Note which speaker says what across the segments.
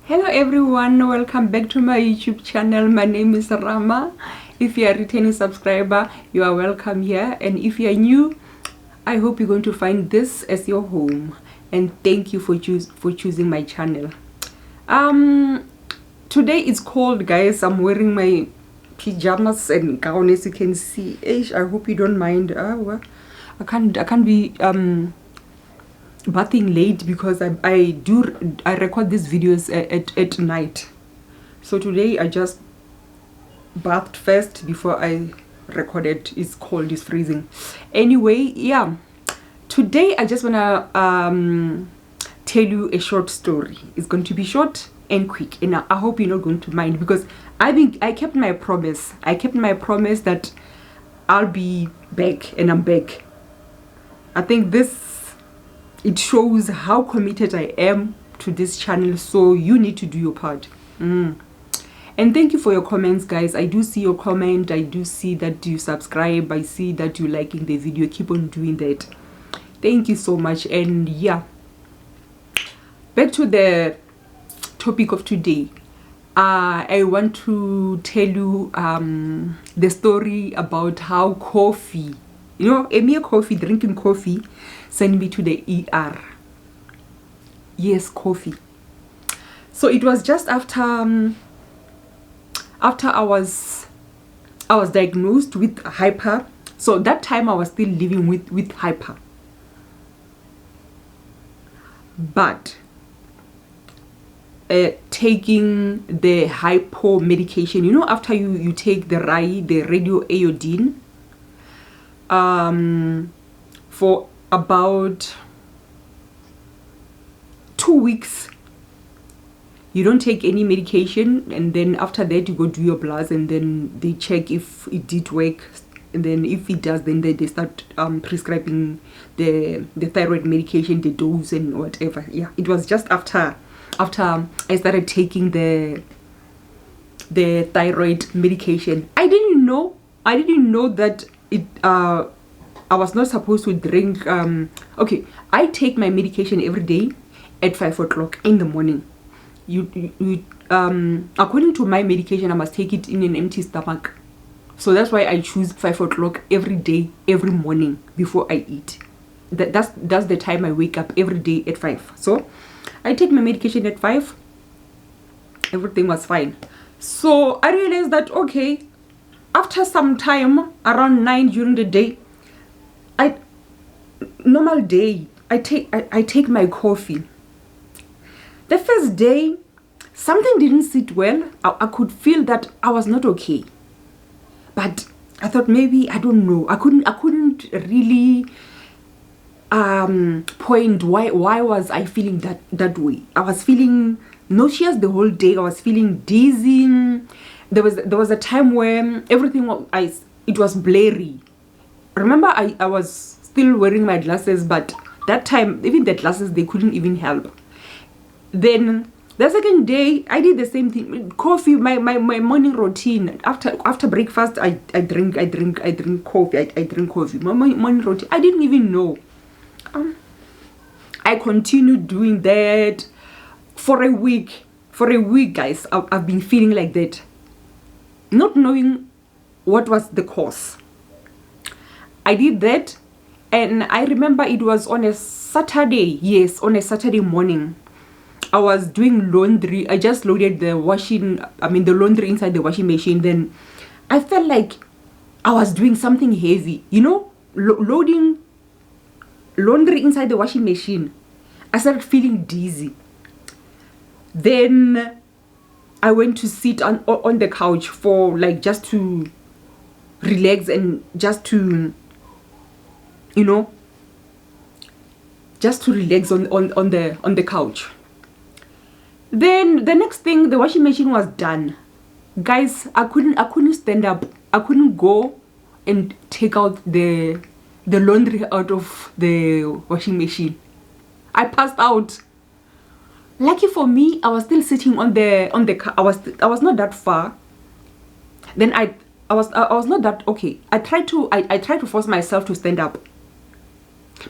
Speaker 1: Hello everyone, welcome back to my YouTube channel. My name is Rama. If you are a returning subscriber, you are welcome here, and if you are new, I hope you're going to find this as your home, and thank you for choosing my channel. Today it's cold, guys. I'm wearing my pajamas and gown, as you can see. I hope you don't mind. Well, I can't be bathing late because I record these videos at night. So today I just bathed first before I recorded. It's cold, it's freezing. Anyway, yeah, today I just wanna tell you a short story. It's going to be short and quick, and I hope you're not going to mind, because I kept my promise. I kept my promise that I'll be back, and I'm back. I think it shows how committed I am to this channel, so you need to do your part. And thank you for your comments, guys. I do see your comment. I do see that you subscribe. I see that you liking the video. Keep on doing that. Thank you so much. And yeah, back to the topic of today. I want to tell you the story about how coffee, a mere coffee, drinking coffee, sent me to the ER. Yes, coffee. So it was just after I was diagnosed with hyper. So that time I was still living with hyper, but taking the hypo medication, after you take the radioiodine for about 2 weeks. You don't take any medication, and then after that you go do your bloods, and then they check if it did work, and then if it does, then they start prescribing the thyroid medication, the dose and whatever. Yeah, it was just after I started taking the thyroid medication. I didn't know that it I was not supposed to drink. Okay, I take my medication every day at 5 o'clock in the morning. You according to my medication, I must take it in an empty stomach. So that's why I choose 5 o'clock every day, every morning before I eat. That's the time I wake up every day, at 5. So I take my medication at 5. Everything was fine. So I realized that, okay, after some time, around 9 during the day, I take my coffee. The first day, something didn't sit well. I could feel that I was not okay, but I thought maybe, I don't know, I couldn't really point why was I feeling that way. I was feeling nauseous the whole day. I was feeling dizzy. There was a time where everything it was blurry. Remember, I was still wearing my glasses, but that time even the glasses, they couldn't even help. Then the second day I did the same thing. Coffee, my morning routine. After breakfast, I drink coffee. I drink coffee. My morning routine. I didn't even know. I continued doing that for a week. For a week, guys, I've been feeling like that, not knowing what was the cause. I did that, and I remember it was on a Saturday. Yes, on a Saturday morning. I was doing laundry. I just loaded the laundry inside the washing machine. Then I felt like I was doing something heavy, loading laundry inside the washing machine. I started feeling dizzy. Then I went to sit on the couch for just to relax, and just to relax on the couch. Then the next thing, the washing machine was done. Guys, I couldn't stand up. I couldn't go and take out the laundry out of the washing machine. I passed out. Lucky for me, I was still sitting on the I was not that far. Then I was not that okay. I tried to force myself to stand up,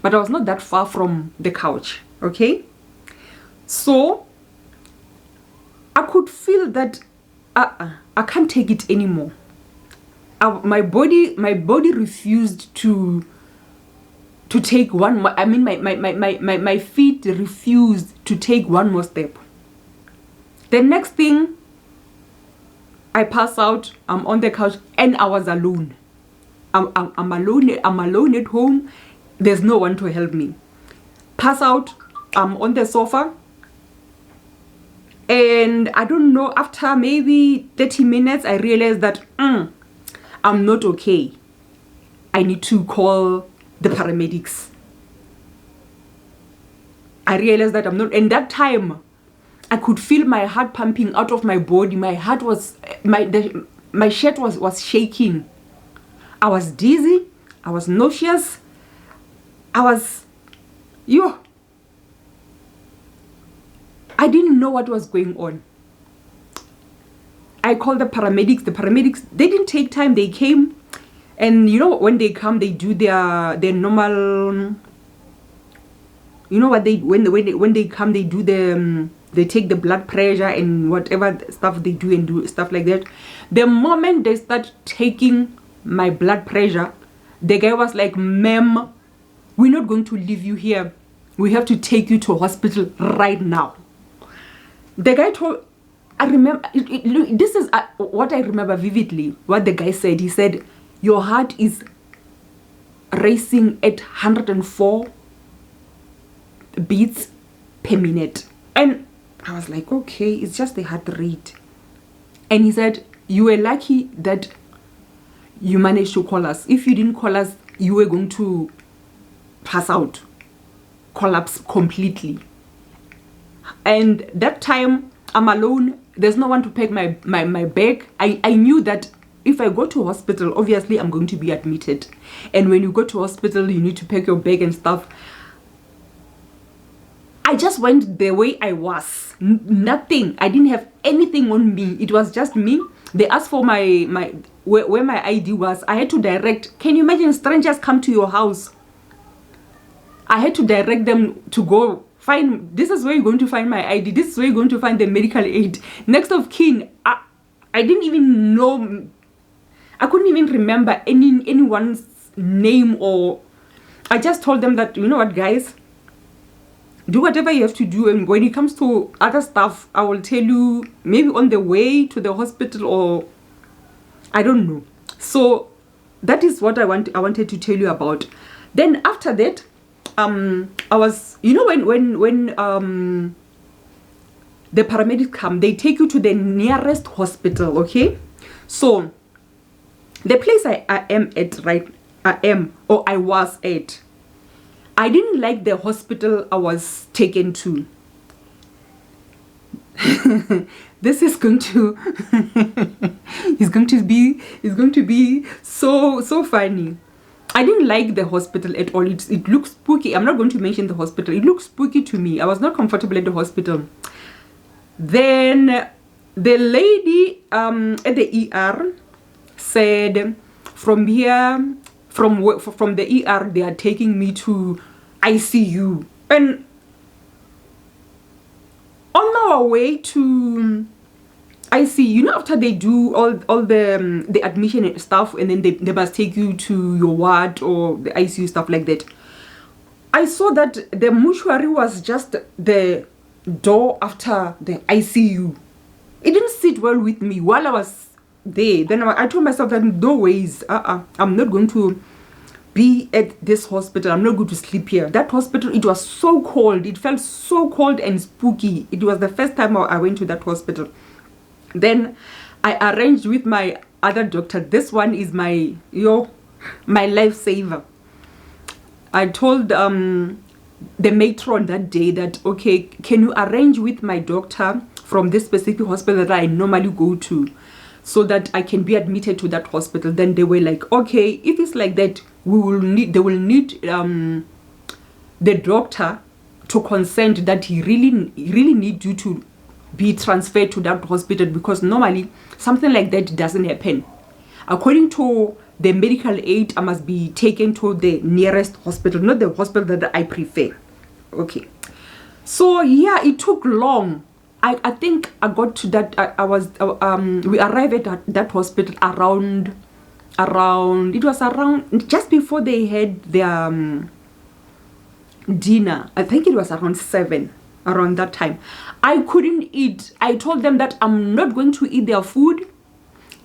Speaker 1: but I was not that far from the couch. Okay, so could feel that I can't take it anymore. My body refused to take one more. I mean, my feet refused to take one more step. The next thing, I pass out. I'm on the couch and I was alone. I'm alone. I'm alone at home. There's no one to help me. Pass out. I'm on the sofa. And I don't know, after maybe 30 minutes, I realized that I'm not okay. I need to call the paramedics. I realized that I'm not. And that time, I could feel my heart pumping out of my body. My heart was, my shirt was shaking. I was dizzy. I was nauseous. I didn't know what was going on. I called the paramedics. The paramedics, they didn't take time. They came, and you know, when they come, they do their normal. You know what when they come, they do they take the blood pressure and whatever stuff they do and do stuff like that. The moment they start taking my blood pressure, the guy was like, "Ma'am, we're not going to leave you here. We have to take you to a hospital right now." The guy told, I remember, this is what I remember vividly, what the guy said. He said, "Your heart is racing at 104 beats per minute." And I was like, okay, it's just the heart rate. And he said, "You were lucky that you managed to call us. If you didn't call us, you were going to pass out, collapse completely." And that time, I'm alone. There's no one to pack my bag. I knew that if I go to hospital, obviously I'm going to be admitted. And when you go to hospital, you need to pack your bag and stuff. I just went the way I was. Nothing. I didn't have anything on me. It was just me. They asked for where my ID was. I had to direct. Can you imagine strangers come to your house? I had to direct them to go find, this is where you're going to find my ID. This is where you're going to find the medical aid. Next of kin, I didn't even know. I couldn't even remember anyone's name, or I just told them that, you know what, guys, do whatever you have to do, and when it comes to other stuff, I will tell you maybe on the way to the hospital, or I don't know. So that is what I wanted to tell you about. Then after that, I was, you know, when the paramedics come, they take you to the nearest hospital. Okay, so the place I was at, I didn't like the hospital I was taken to. This is going to it's going to be so funny. I didn't like the hospital at all. It looks spooky. I'm not going to mention the hospital. It looks spooky to me. I was not comfortable at the hospital. Then the lady at the ER said, from here, from the ER, they are taking me to ICU. And on our way to ICU, you know, after they do all the admission and stuff, and then they must take you to your ward or the ICU, stuff like that. I saw that the mortuary was just the door after the ICU. It didn't sit well with me while I was there. Then I told myself that no ways, I'm not going to be at this hospital. I'm not going to sleep here. That hospital, it was so cold. It felt so cold and spooky. It was the first time I went to that hospital. Then I arranged with my other doctor. This one is my lifesaver. I told the matron that day that, okay, can you arrange with my doctor from this specific hospital that I normally go to, so that I can be admitted to that hospital. Then they were like, okay, if it's like that, they will need the doctor to consent that he really need you to be transferred to that hospital, because normally something like that doesn't happen. According to the medical aid, I must be taken to the nearest hospital, not the hospital that I prefer. Okay, so yeah, it took long. I think I got to that. We arrived at that hospital around. It was around just before they had their dinner. I think it was around 7, around that time. I couldn't eat. I told them that I'm not going to eat their food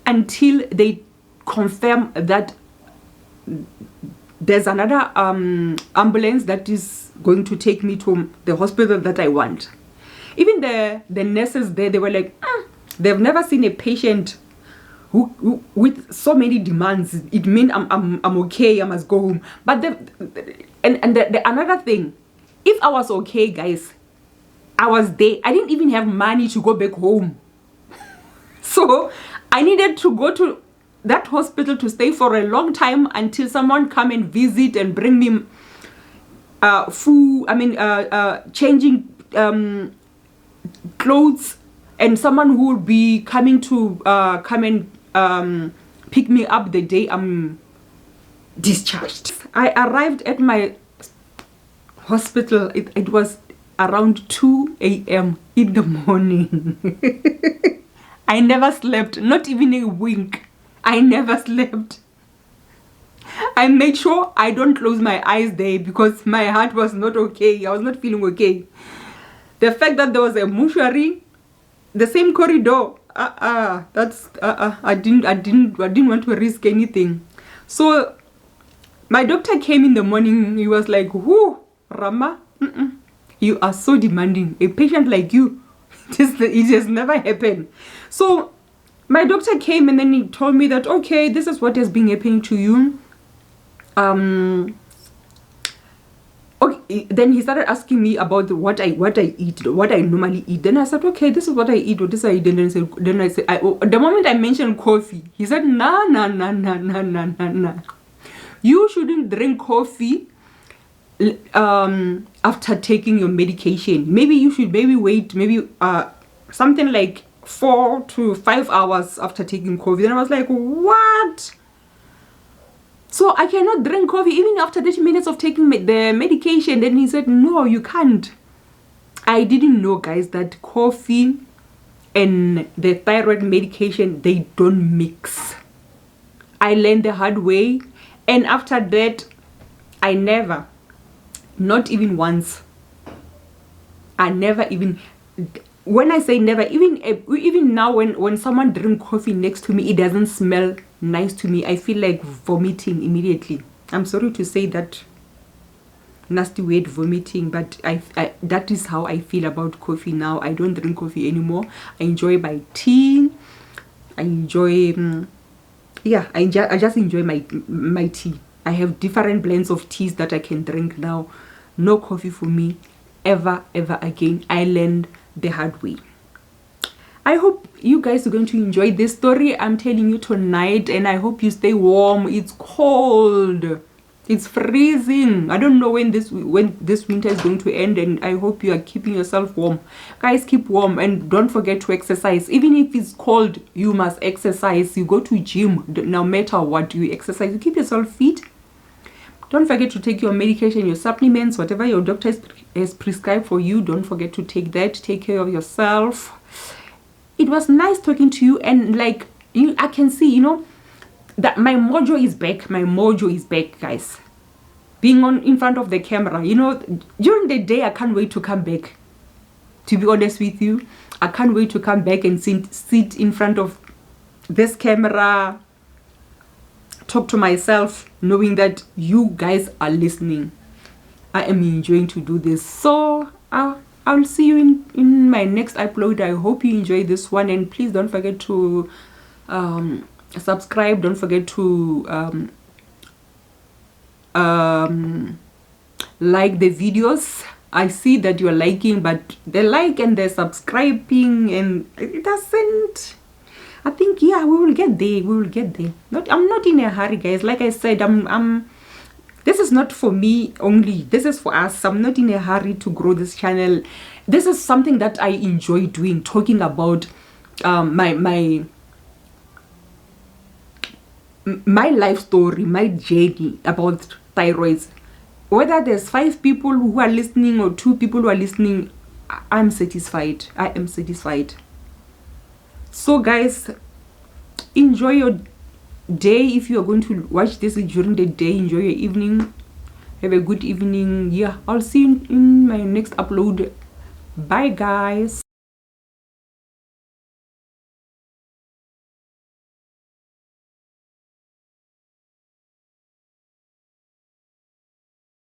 Speaker 1: until they confirm that there's another ambulance that is going to take me to the hospital that I want. Even the nurses there, they were like, they've never seen a patient who with so many demands. It means I'm okay, I must go home. But the another thing, if I was okay, guys, I was there. I didn't even have money to go back home. So I needed to go to that hospital to stay for a long time until someone come and visit and bring me food. Changing clothes, and someone who will be coming to come and pick me up the day I'm discharged. I arrived at my hospital. It was around 2 a.m. in the morning. I never slept, not even a wink. I never slept. I made sure I don't close my eyes there because my heart was not okay. I was not feeling okay. The fact that there was a mortuary, the same corridor, I didn't want to risk anything. So my doctor came in the morning. He was like, "Whoo, Rama, you are so demanding. A patient like you, it has never happened." So my doctor came and then he told me that, okay, this is what has been happening to you. Okay, then he started asking me about what I eat, what I normally eat. Then I said, okay, this is what I eat, or this I eat. And then I said, the moment I mentioned coffee, he said, nah. You shouldn't drink coffee after taking your medication. Maybe you should wait something like 4 to 5 hours after taking coffee. Then I was like, what? So I cannot drink coffee even after 30 minutes of taking the medication. Then he said, no, you can't. I didn't know, guys, that coffee and the thyroid medication, they don't mix. I learned the hard way. And after that, I never, not even once, I never even, when I say never, even now when someone drinks coffee next to me, it doesn't smell nice to me. I feel like vomiting immediately. I'm sorry to say that nasty word, vomiting, but I that is how I feel about coffee now. I don't drink coffee anymore. I enjoy my tea. I enjoy I just enjoy my tea. I have different blends of teas that I can drink now. No coffee for me ever again. I learned the hard way. I hope you guys are going to enjoy this story I'm telling you tonight, and I hope you stay warm. It's cold, it's freezing. I don't know when this winter is going to end, and I hope you are keeping yourself warm. Guys, keep warm and don't forget to exercise. Even if it's cold, you must exercise. You go to gym, no matter what, you exercise. You keep yourself fit. Don't forget to take your medication, your supplements, whatever your doctor has prescribed for you. Don't forget to take that. Take care of yourself. It was nice talking to you, and like I can see, that my mojo is back. My mojo is back, guys. Being in front of the camera, during the day, I can't wait to come back. To be honest with you, I can't wait to come back and sit in front of this camera, talk to myself, knowing that you guys are listening. I am enjoying to do this. So I'll see you in my next upload. I hope you enjoyed this one, and please don't forget to subscribe. Don't forget to like the videos. I see that you're liking, but the like and the subscribing, and it doesn't, I think, yeah, we will get there. I'm not in a hurry, guys. Like I said, this is not for me only. This is for us. I'm not in a hurry to grow this channel. This is something that I enjoy doing, talking about my life story, my journey about thyroids. Whether there's 5 people who are listening or 2 people who are listening, I'm satisfied. I am satisfied. So guys, enjoy your day. If you are going to watch this during the day, enjoy your evening. Have a good evening. Yeah, I'll see you in my next upload. Bye guys.